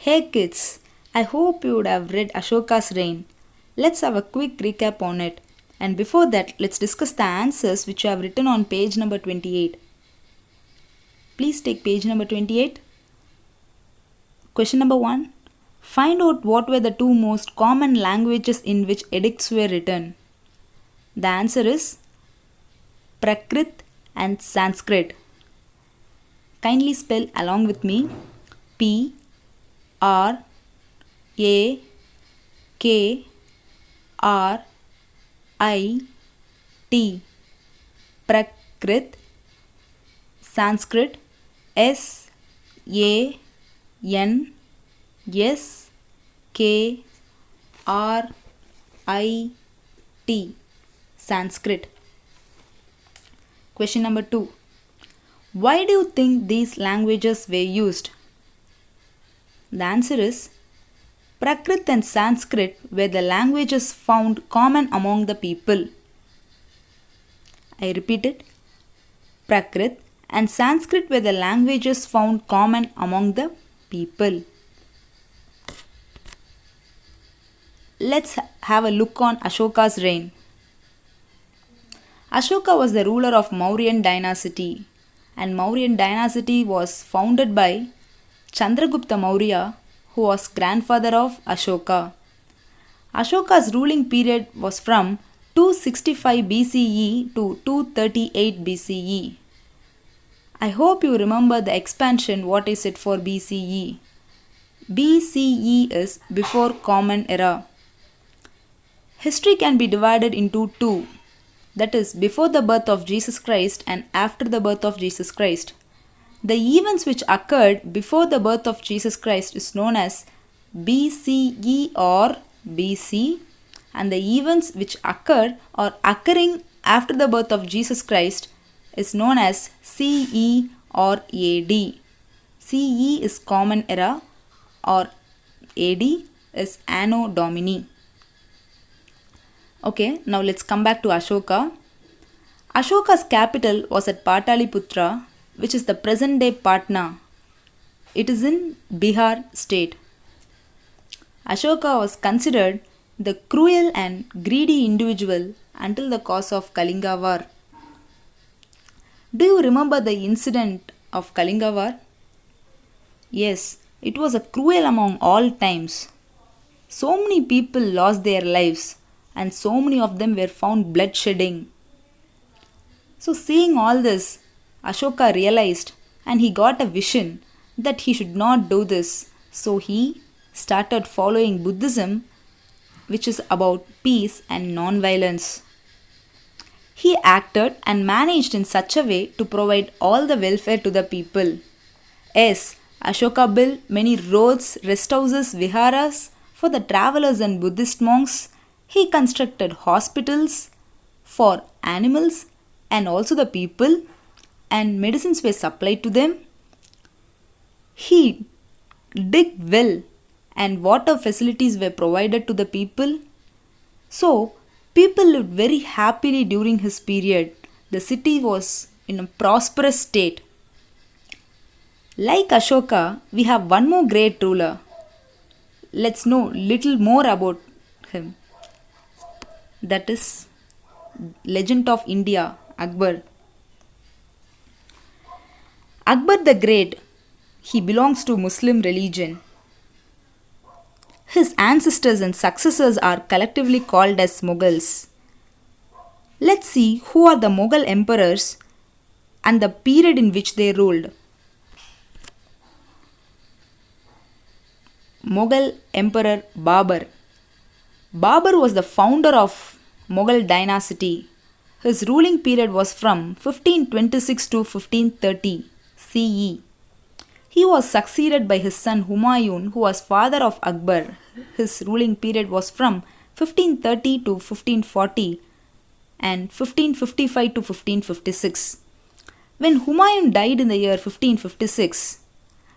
Hey kids, I hope you would have read Ashoka's Reign. Let's have a quick recap on it. And before that, let's discuss the answers which I have written on page number 28. Please take page number 28. Question number 1. Find out what were the two most common languages in which edicts were written. The answer is Prakrit and Sanskrit. Kindly spell along with me P R A K R I T. Prakrit. Sanskrit. S A N S K R I T. Sanskrit. Question number 2. Why do you think these languages were used? The answer is Prakrit and Sanskrit were the languages found common among the people. I repeat it. Prakrit and Sanskrit were the languages found common among the people. Let's have a look on Ashoka's reign. Ashoka was the ruler of Mauryan dynasty, and Mauryan dynasty was founded by Chandragupta Maurya, who was grandfather of Ashoka. Ashoka's ruling period was from 265 BCE to 238 BCE. I hope you remember the expansion. What is it for BCE? BCE is before Common Era. History can be divided into two, that is, before the birth of Jesus Christ and after the birth of Jesus Christ. The events which occurred before the birth of Jesus Christ is known as BCE or BC, and the events which occurred or occurring after the birth of Jesus Christ is known as CE or AD. CE is Common Era or AD is Anno Domini. Okay, now let's come back to Ashoka. Ashoka's capital was at Pataliputra, which is the present day Patna. It is in Bihar state. Ashoka was considered the cruel and greedy individual until the cause of Kalinga War. Do you remember the incident of Kalinga War? Yes, it was a cruel among all times. So many people lost their lives and so many of them were found bloodshedding. So seeing all this, Ashoka realized and he got a vision that he should not do this. So he started following Buddhism, which is about peace and non-violence. He acted and managed in such a way to provide all the welfare to the people. Yes, Ashoka built many roads, rest houses, viharas for the travelers and Buddhist monks. He constructed hospitals for animals and also the people, and medicines were supplied to them. He dug well and water facilities were provided to the people. So, people lived very happily during his period. The city was in a prosperous state. Like Ashoka, we have one more great ruler. Let's know little more about him. That is Legend of India, Akbar. Akbar the Great, he belongs to Muslim religion. His ancestors and successors are collectively called as Mughals. Let's see who are the Mughal emperors and the period in which they ruled. Mughal Emperor Babur. Babur was the founder of Mughal dynasty. His ruling period was from 1526 to 1530 CE. He was succeeded by his son Humayun, who was father of Akbar. His ruling period was from 1530 to 1540 and 1555 to 1556. When Humayun died in the year 1556,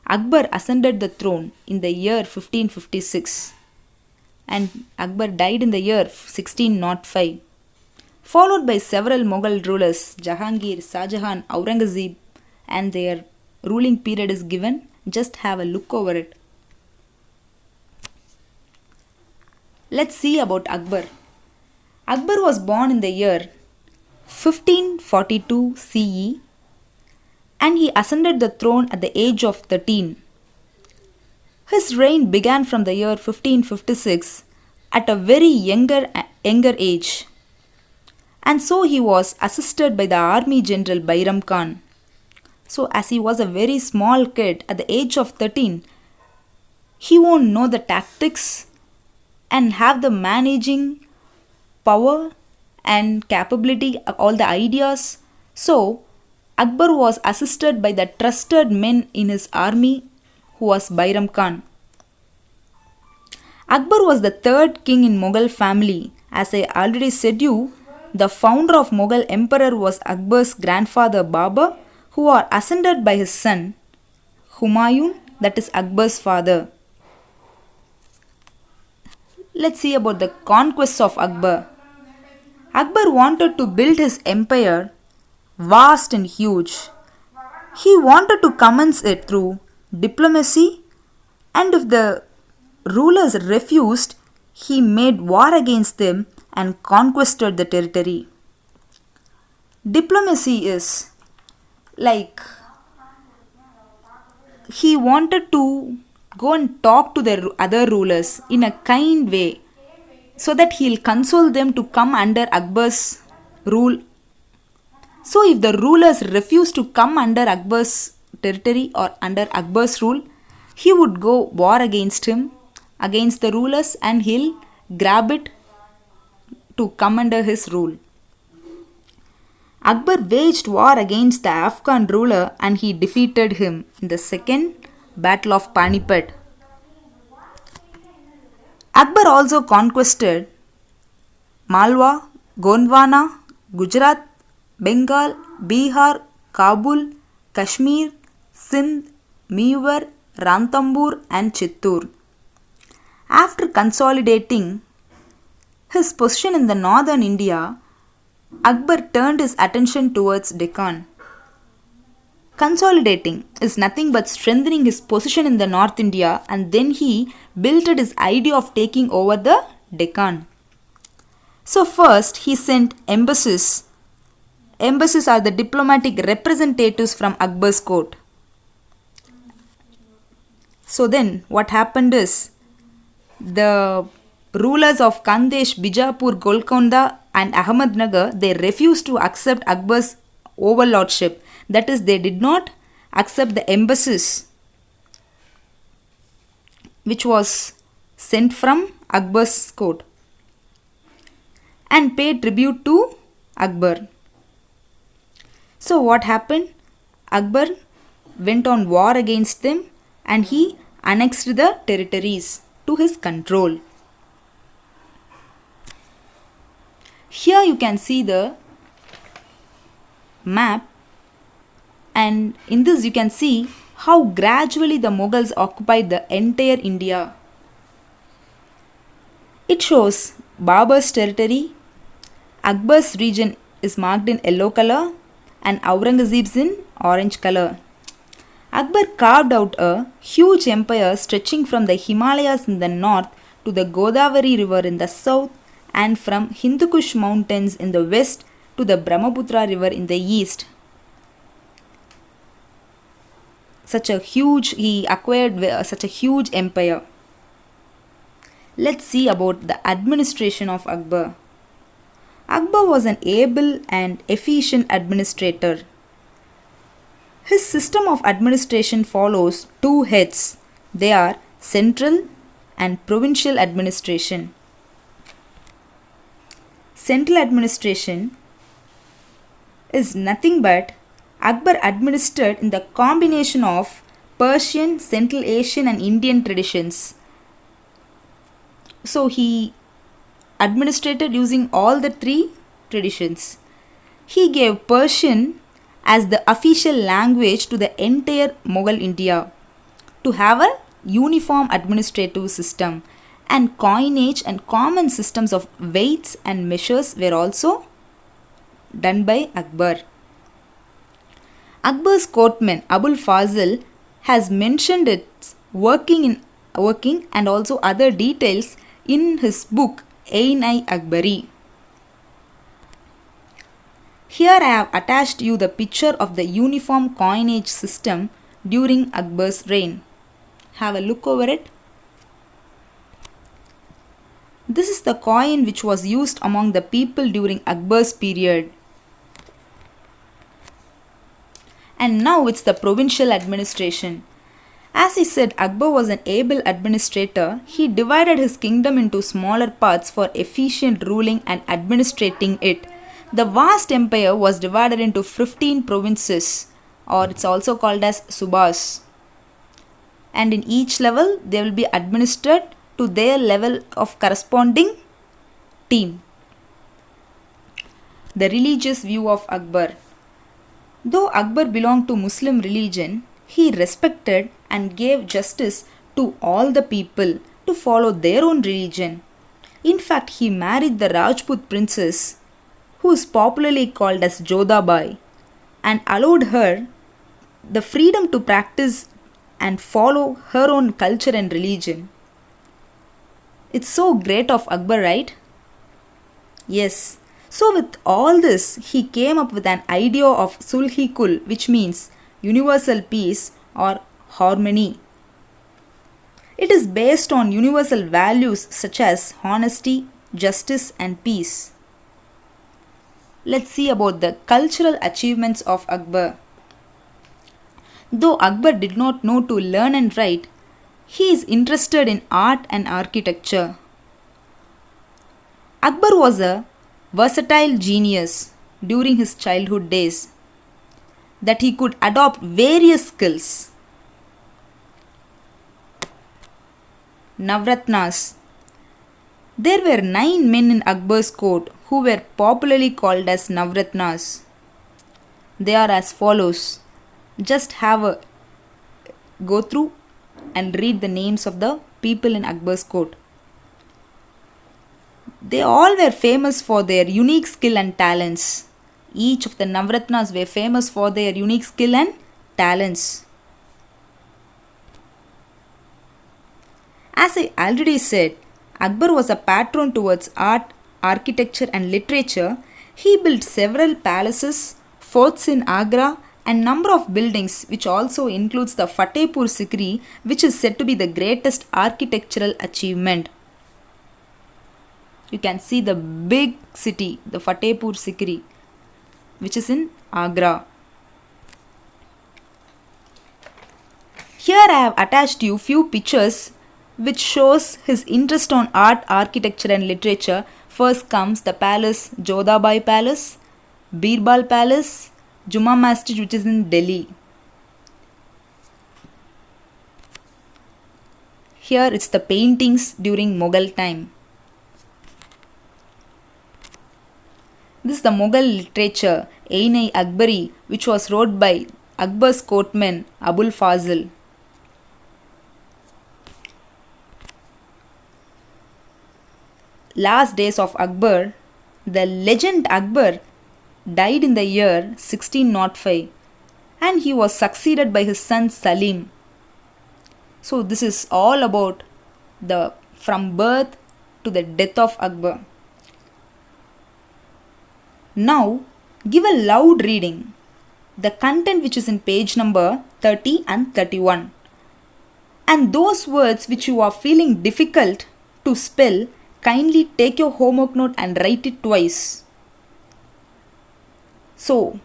Akbar ascended the throne in the year 1556 and Akbar died in the year 1605, followed by several Mughal rulers Jahangir, Shahjahan, Aurangzeb, and their ruling period is given. Just have a look over it. Let's see about Akbar. Akbar was born in the year 1542 CE and he ascended the throne at the age of 13. His reign began from the year 1556 at a very younger age, and so he was assisted by the army general Bairam Khan. So, as he was a very small kid at the age of 13, he won't know the tactics and have the managing power and capability, all the ideas. So, Akbar was assisted by the trusted men in his army who was Bairam Khan. Akbar was the third king in Mughal family. As I already said you, the founder of Mughal emperor was Akbar's grandfather Babur, who was ascended by his son Humayun, that is Akbar's father. Let's see about the conquests of Akbar. Akbar wanted to build his empire vast and huge. He wanted to commence it through diplomacy, and if the rulers refused, he made war against them and conquered the territory. Diplomacy is like he wanted to go and talk to the other rulers in a kind way so that he'll console them to come under Akbar's rule. So if the rulers refuse to come under Akbar's territory or under Akbar's rule, he would go war against him, against the rulers, and he'll grab it to come under his rule. Akbar waged war against the Afghan ruler and he defeated him in the second battle of Panipat. Akbar also conquered Malwa, Gondwana, Gujarat, Bengal, Bihar, Kabul, Kashmir, Sindh, Mewar, Ranthambore and Chittoor. After consolidating his position in the northern India, Akbar turned his attention towards Deccan. Consolidating is nothing but strengthening his position in the North India, and then he built his idea of taking over the Deccan. So first he sent embassies. Embassies are the diplomatic representatives from Akbar's court. So then what happened is the rulers of Khandesh, Bijapur, Golconda and Ahmednagar, they refused to accept Akbar's overlordship. That is, they did not accept the embassies which was sent from Akbar's court and paid tribute to Akbar. So what happened? Akbar went on war against them and he annexed the territories to his control. Here you can see the map, and in this you can see how gradually the Mughals occupied the entire India. It shows Babur's territory, Akbar's region is marked in yellow color and Aurangzeb's in orange color. Akbar carved out a huge empire stretching from the Himalayas in the north to the Godavari river in the south and from Hindu Kush mountains in the west to the Brahmaputra river in the east. He acquired such a huge empire. Let's see about the administration of Akbar. Akbar was an able and efficient administrator. His system of administration follows two heads. They are central and provincial administration. Central administration is nothing but Akbar administered in the combination of Persian, Central Asian and Indian traditions. So he administrated using all the three traditions. He gave Persian as the official language to the entire Mughal India to have a uniform administrative system, and coinage and common systems of weights and measures were also done by Akbar. Akbar's courtman Abul Fazl has mentioned its working and also other details in his book Ain-i-Akbari. Here I have attached you the picture of the uniform coinage system during Akbar's reign. Have a look over it. This is the coin which was used among the people during Akbar's period. And now it's the provincial administration. As I said, Akbar was an able administrator. He divided his kingdom into smaller parts for efficient ruling and administrating it. The vast empire was divided into 15 provinces, or it's also called as subas. And in each level, they will be administered to their level of corresponding team. The religious view of Akbar. Though Akbar belonged to Muslim religion, he respected and gave justice to all the people to follow their own religion. In fact, he married the Rajput princess, who is popularly called as Jodhabai, and allowed her the freedom to practice and follow her own culture and religion. It's so great of Akbar, right? Yes. So with all this, he came up with an idea of Sulh-i-Kul, which means universal peace or harmony. It is based on universal values such as honesty, justice and peace. Let's see about the cultural achievements of Akbar. Though Akbar did not know to learn and write, he is interested in art and architecture. Akbar was a versatile genius during his childhood days, that he could adopt various skills. Navratnas. There were 9 men in Akbar's court who were popularly called as Navratnas. They are as follows. Just have a go through and read the names of the people in Akbar's court. They all were famous for their unique skill and talents. Each of the Navratnas were famous for their unique skill and talents. As I already said, Akbar was a patron towards art, architecture and literature. He built several palaces, forts in Agra and number of buildings, which also includes the Fatehpur Sikri, which is said to be the greatest architectural achievement. You can see the big city, the Fatehpur Sikri, which is in Agra. Here I have attached you few pictures which shows his interest on art, architecture and literature. First comes the palace, Jodhabai Palace, Birbal Palace, Juma Masjid, which is in Delhi. Here it's the paintings during Mughal time. This is the Mughal literature, Ain-i-Akbari, which was wrote by Akbar's courtman Abul Fazl. Last days of Akbar. The legend Akbar died in the year 1605 and he was succeeded by his son Salim. So this is all about the from birth to the death of Akbar. Now give a loud reading the content which is in page number 30 and 31, and those words which you are feeling difficult to spell, kindly take your homework note and write it twice. So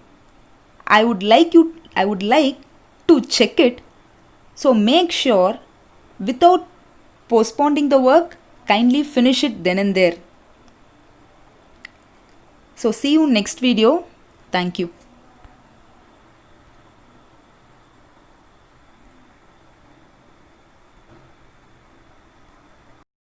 I would like to check it. So make sure without postponing the work, kindly finish it then and there. So see you next video. Thank you.